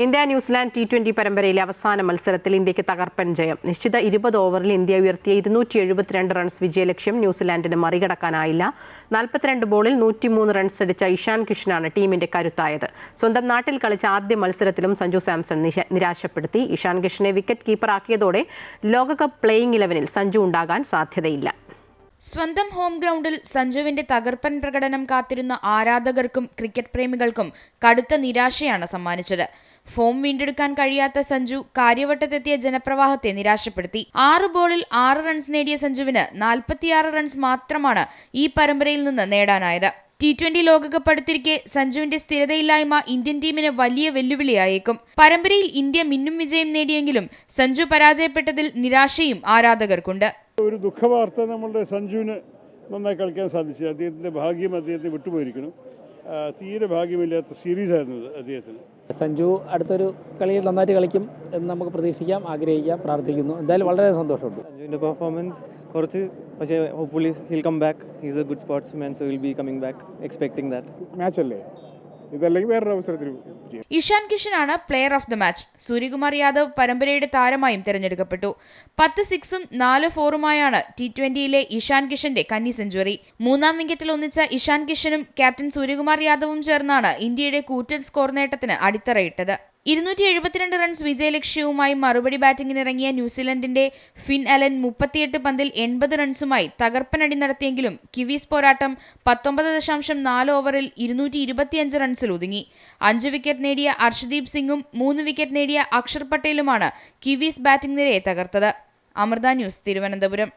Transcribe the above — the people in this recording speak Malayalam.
ഇന്ത്യ ന്യൂസിലാൻഡ് T20 പരമ്പരയിലെ അവസാന മത്സരത്തിൽ ഇന്ത്യക്ക് തകർപ്പൻ ജയം. നിശ്ചിത 20 ഓവറിൽ ഇന്ത്യ ഉയർത്തിയ 272 റൺസ് വിജയലക്ഷ്യം ന്യൂസിലാൻഡിന് മറികടക്കാനായില്ല. 42 ബോളിൽ 103 റൺസ് അടിച്ച ഇഷാൻ കിഷനാണ് ടീമിന്റെ കരുത്തായത്. സ്വന്തം നാട്ടിൽ കളിച്ച ആദ്യ മത്സരത്തിലും സഞ്ജു സാംസൺ നിരാശപ്പെടുത്തി. ഇഷാൻ കിഷനെ വിക്കറ്റ് കീപ്പറാക്കിയതോടെ ലോകകപ്പ് പ്ലേയിംഗ് 11-ൽ സഞ്ജു ഉണ്ടാകാൻ സാധ്യതയില്ല. സ്വന്തം ഹോം ഗ്രൗണ്ടിൽ സഞ്ജുവിന്റെ തകർപ്പൻ പ്രകടനം കാത്തിരുന്ന ആരാധകർക്കും ക്രിക്കറ്റ് പ്രേമികൾക്കും കടുത്ത നിരാശയാണ് സമ്മാനിച്ചത്. ഫോം വീണ്ടെടുക്കാൻ കഴിയാത്ത സഞ്ജു കാര്യവട്ടത്തെത്തിയ ജനപ്രവാഹത്തെ നിരാശപ്പെടുത്തി. 6 ബോളിൽ 6 റൺസ് നേടിയ സഞ്ജുവിന് 46 റൺസ് മാത്രമാണ് ഈ പരമ്പരയിൽ നിന്ന് നേടാനായത്. T20 ലോകകപ്പ് അടുത്തിരിക്കെ സഞ്ജുവിന്റെ സ്ഥിരതയില്ലായ്മ ഇന്ത്യൻ ടീമിന് വലിയ വെല്ലുവിളിയായേക്കും. പരമ്പരയിൽ ഇന്ത്യ മിന്നും വിജയം നേടിയെങ്കിലും സഞ്ജു പരാജയപ്പെട്ടതിൽ നിരാശയും ആരാധകർക്കുണ്ട്. ഒരു ദുഃഖവാർത്ത നമ്മളുടെ സഞ്ജുവിന് നന്നായി കളിക്കാൻ സാധിച്ചു. അദ്ദേഹത്തിൻ്റെ ഭാഗ്യം അദ്ദേഹത്തെ വിട്ടുപോയിരിക്കണം. തീരെ ഭാഗ്യമില്ലാത്ത സീരീസായിരുന്നു അദ്ദേഹത്തിന്. സഞ്ജു അടുത്തൊരു കളിയിൽ നന്നായിട്ട് കളിക്കും എന്ന് നമുക്ക് പ്രതീക്ഷിക്കാം, ആഗ്രഹിക്കാം, പ്രാർത്ഥിക്കുന്നു. എന്തായാലും വളരെ സന്തോഷമുണ്ട്. സഞ്ജുവിൻ്റെ പെർഫോമൻസ് കുറച്ച്, പക്ഷേ hopefully he'll come back. He's a good sportsman, so will be coming back, expecting that. മാച്ചല്ലേ ഇതല്ലെങ്കിൽ വേറൊരു അവസരത്തിൽ. ഇഷാൻ കിഷനാണ് player of the match. Suryakumar Yadav പരമ്പരയുടെ താരമായും തെരഞ്ഞെടുക്കപ്പെട്ടു. 10 സിക്സും 4 ഫോറുമായാണ് T20യിലെ ഇഷാൻ കിഷന്റെ കന്നി സെഞ്ചുറി. 3-ാം വിക്കറ്റിൽ ഒന്നിച്ച ഇഷാൻ കിഷനും ക്യാപ്റ്റൻ സൂര്യകുമാർ യാദവും ചേർന്നാണ് ഇന്ത്യയുടെ കൂറ്റൻ സ്കോർ നേട്ടത്തിന് അടിത്തറയിട്ടത്. 272 റൺസ് വിജയലക്ഷ്യവുമായി മറുപടി ബാറ്റിംഗിനിറങ്ങിയ ന്യൂസിലൻഡിന്റെ ഫിൻ അലൻ 38 പന്തിൽ 80 റൺസുമായി തകർപ്പനടി നടത്തിയെങ്കിലും കിവീസ് പോരാട്ടം 19.4 ഓവറിൽ 225 റൺസിൽ ഒതുങ്ങി. 5 വിക്കറ്റ് നേടിയ അർഷദീപ് സിംഗും 3 വിക്കറ്റ് നേടിയ അക്ഷർ പട്ടേലുമാണ് കിവീസ് ബാറ്റിംഗ് നിരയെ തകർത്തത്. അമൃത ന്യൂസ്, തിരുവനന്തപുരം.